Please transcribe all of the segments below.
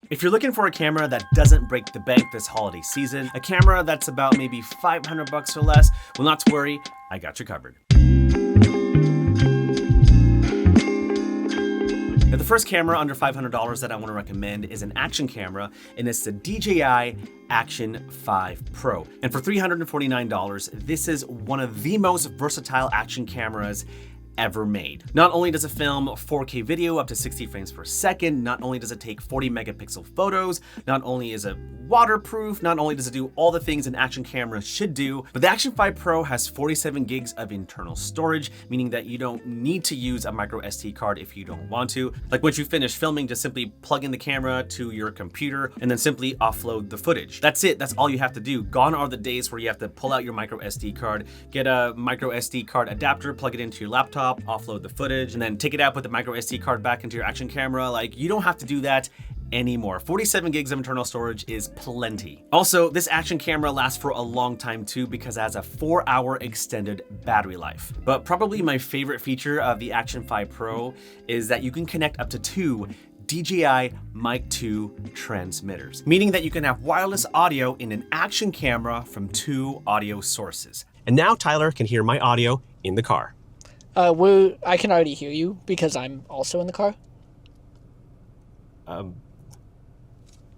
If you're looking for a camera that doesn't break the bank this holiday season, a camera that's about maybe $500 or less, well, not to worry, I got you covered. Now, the first camera under $500 that I want to recommend is an action camera, and it's the DJI Action 5 Pro. And for $349, this is one of the most versatile action cameras ever made. Not only does it film 4K video up to 60 frames per second, not only does it take 40 megapixel photos, not only is it waterproof, not only does it do all the things an action camera should do, but the Action 5 Pro has 47 gigs of internal storage, meaning that you don't need to use a micro SD card if you don't want to. Like once you finish filming, just simply plug in the camera to your computer and then simply offload the footage. That's it, that's all you have to do. Gone are the days where you have to pull out your micro SD card, get a micro SD card adapter, plug it into your laptop, offload the footage, and then take it out, put the micro SD card back into your action camera. Like, you don't have to do that anymore. 47 gigs of internal storage is plenty. Also, this action camera lasts for a long time too because it has a 4-hour extended battery life. But probably my favorite feature of the Action 5 Pro is that you can connect up to 2 DJI Mic 2 transmitters, meaning that you can have wireless audio in an action camera from 2 audio sources. And now Tyler can hear my audio in the car. I can already hear you because I'm also in the car.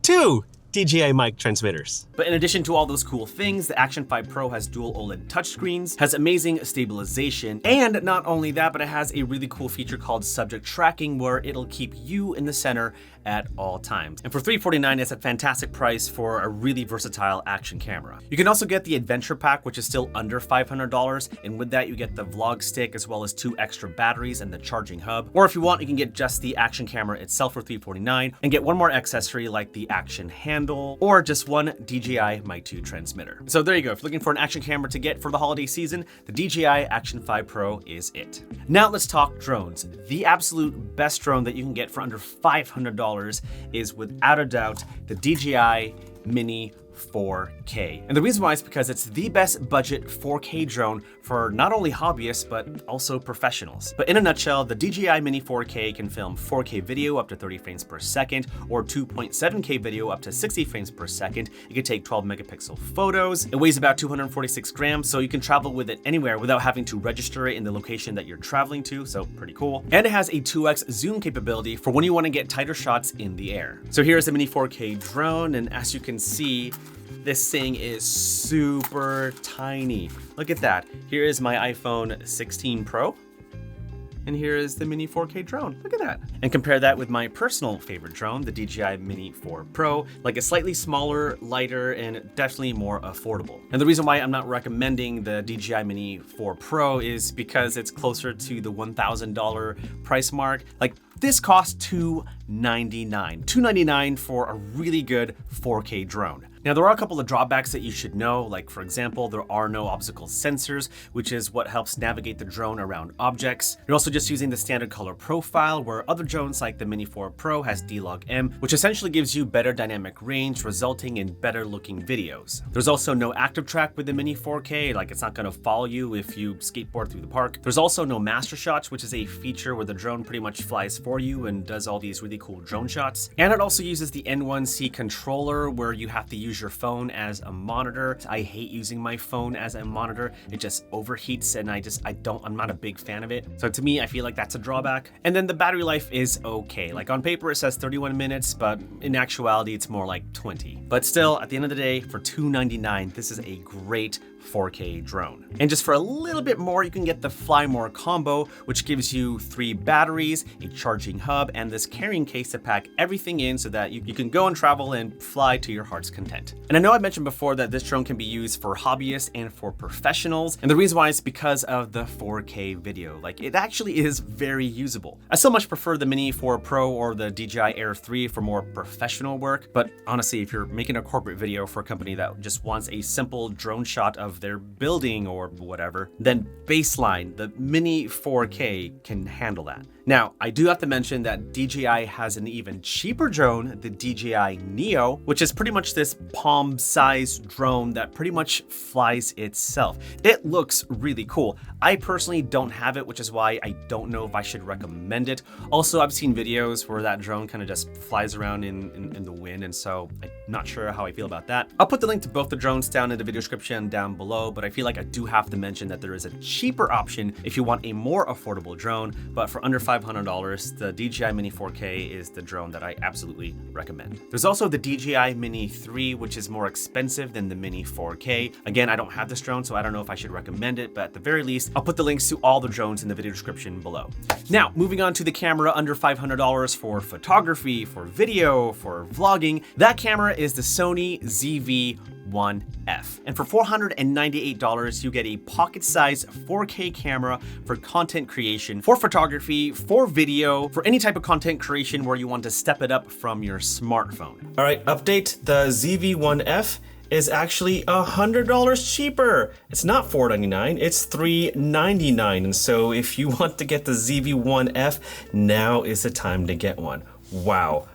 2 DJI mic transmitters. But in addition to all those cool things, the Action 5 Pro has dual OLED touchscreens, has amazing stabilization, and not only that, but it has a really cool feature called subject tracking where it'll keep you in the center at all times. And for $349, it's a fantastic price for a really versatile action camera. You can also get the Adventure Pack, which is still under $500, and with that you get the vlog stick as well as 2 extra batteries and the charging hub. Or if you want, you can get just the action camera itself for $349 and get one more accessory like the action handle or just one DJI Mic 2 transmitter. So there you go. If you're looking for an action camera to get for the holiday season, the DJI Action 5 Pro is it. Now let's talk drones. The absolute best drone that you can get for under $500 is without a doubt the DJI Mini 4K. And the reason why is because it's the best budget 4K drone for not only hobbyists, but also professionals. But in a nutshell, the DJI Mini 4K can film 4K video up to 30 frames per second or 2.7K video up to 60 frames per second. It can take 12 megapixel photos. It weighs about 246 grams, so you can travel with it anywhere without having to register it in the location that you're traveling to, so pretty cool. And it has a 2x zoom capability for when you want to get tighter shots in the air. So here's the Mini 4K drone, and as you can see, this thing is super tiny. Look at that. Here is my iPhone 16 Pro. And here is the Mini 4K drone. Look at that. And compare that with my personal favorite drone, the DJI Mini 4 Pro, like a slightly smaller, lighter, and definitely more affordable. And the reason why I'm not recommending the DJI Mini 4 Pro is because it's closer to the $1,000 price mark. Like, this costs $299. $299 for a really good 4K drone. Now, there are a couple of drawbacks that you should know, like for example, there are no obstacle sensors, which is what helps navigate the drone around objects. You're also just using the standard color profile, where other drones like the Mini 4 Pro has D-Log-M, which essentially gives you better dynamic range, resulting in better looking videos. There's also no active track with the Mini 4K, like it's not gonna follow you if you skateboard through the park. There's also no master shots, which is a feature where the drone pretty much flies for you and does all these really cool drone shots. And it also uses the N1C controller, where you have to use your phone as a monitor. I hate using my phone as a monitor. It just overheats and I'm not a big fan of it. So to me, I feel like that's a drawback. And then the battery life is okay. Like on paper, it says 31 minutes, but in actuality, it's more like 20. But still, at the end of the day, for $299, this is a great 4K drone. And just for a little bit more, you can get the Fly More combo, which gives you 3 batteries, a charging hub, and this carrying case to pack everything in so that you can go and travel and fly to your heart's content. And I know I mentioned before that this drone can be used for hobbyists and for professionals. And the reason why is because of the 4K video. Like, it actually is very usable. I so much prefer the Mini 4 Pro or the DJI Air 3 for more professional work. But honestly, if you're making a corporate video for a company that just wants a simple drone shot of their building or whatever, then baseline, the Mini 4K can handle that. Now, I do have to mention that DJI has an even cheaper drone, the DJI Neo, which is pretty much this palm-sized drone that pretty much flies itself. It looks really cool. I personally don't have it, which is why I don't know if I should recommend it. Also, I've seen videos where that drone kind of just flies around in the wind, and so I'm not sure how I feel about that. I'll put the link to both the drones down in the video description down below, but I feel like I do have to mention that there is a cheaper option if you want a more affordable drone, but for under $500, the DJI Mini 4K is the drone that I absolutely recommend. There's also the DJI Mini 3, which is more expensive than the Mini 4K. Again, I don't have this drone, so I don't know if I should recommend it, but at the very least, I'll put the links to all the drones in the video description below. Now, moving on to the camera under $500 for photography, for video, for vlogging. That camera is the Sony ZV-1F. And for $498, you get a pocket-sized 4K camera for content creation, for photography, for video, for any type of content creation where you want to step it up from your smartphone. All right, update. The ZV-1F is actually $100 cheaper. It's not $499, it's $399. And so if you want to get the ZV-1F, now is the time to get one. Wow,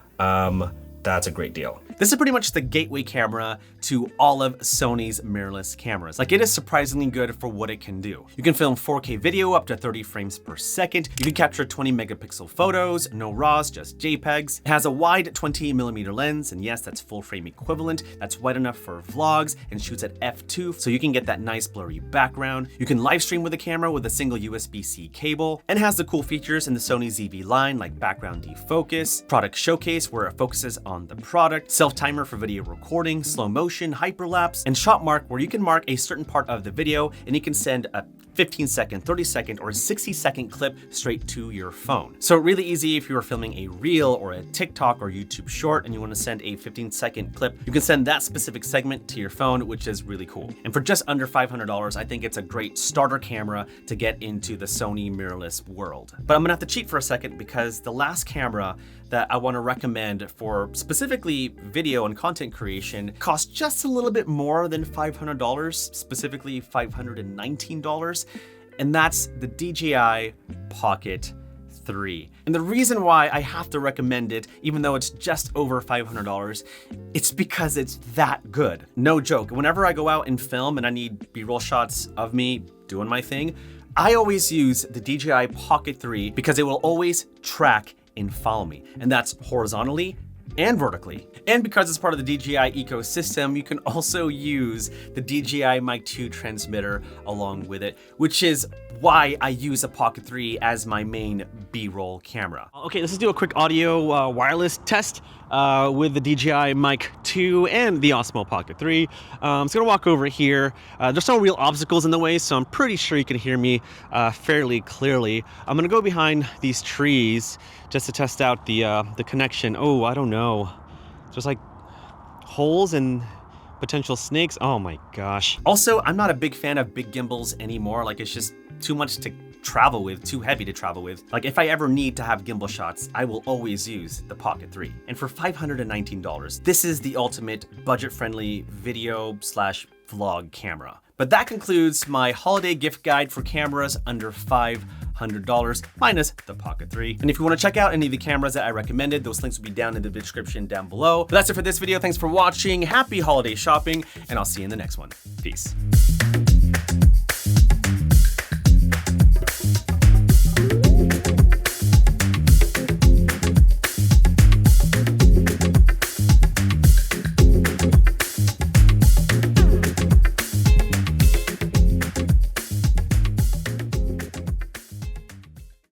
that's a great deal. This is pretty much the gateway camera to all of Sony's mirrorless cameras. Like, it is surprisingly good for what it can do. You can film 4K video up to 30 frames per second. You can capture 20 megapixel photos, no RAWs, just JPEGs. It has a wide 20mm lens, and yes, that's full frame equivalent. That's wide enough for vlogs and shoots at f2, so you can get that nice blurry background. You can live stream with the camera with a single USB-C cable, and has the cool features in the Sony ZV line like background defocus, product showcase where it focuses on the product, self-timer for video recording, slow motion, hyperlapse, and shot mark where you can mark a certain part of the video and you can send a 15-second, 30-second, or a 60-second clip straight to your phone. So really easy if you are filming a reel or a TikTok or YouTube short and you want to send a 15-second clip, you can send that specific segment to your phone, which is really cool. And for just under $500, I think it's a great starter camera to get into the Sony mirrorless world. But I'm gonna have to cheat for a second because the last camera that I want to recommend for specifically video and content creation costs just a little bit more than $500, specifically $519, and that's the DJI Pocket 3. And the reason why I have to recommend it, even though it's just over $500, it's because it's that good. No joke. Whenever I go out and film and I need B-roll shots of me doing my thing, I always use the DJI Pocket 3 because it will always track and follow me, and that's horizontally and vertically. And because it's part of the DJI ecosystem, you can also use the DJI Mic 2 transmitter along with it, which is why I use a Pocket 3 as my main B-roll camera. Okay, let's do a quick audio wireless test with the DJI Mic 2 and the Osmo Pocket 3. I'm just gonna walk over here. There's no real obstacles in the way, so I'm pretty sure you can hear me fairly clearly. I'm gonna go behind these trees just to test out the connection. Oh, I don't know. There's like holes and potential snakes. Oh my gosh. Also, I'm not a big fan of big gimbals anymore. Like, it's just too much to travel with, too heavy to travel with. Like, if I ever need to have gimbal shots, I will always use the Pocket 3. And for $519, this is the ultimate budget-friendly video slash vlog camera. But that concludes my holiday gift guide for cameras under $500 minus the Pocket 3. And if you want to check out any of the cameras that I recommended, those links will be down in the description down below. But that's it for this video. Thanks for watching. Happy holiday shopping, and I'll see you in the next one. Peace.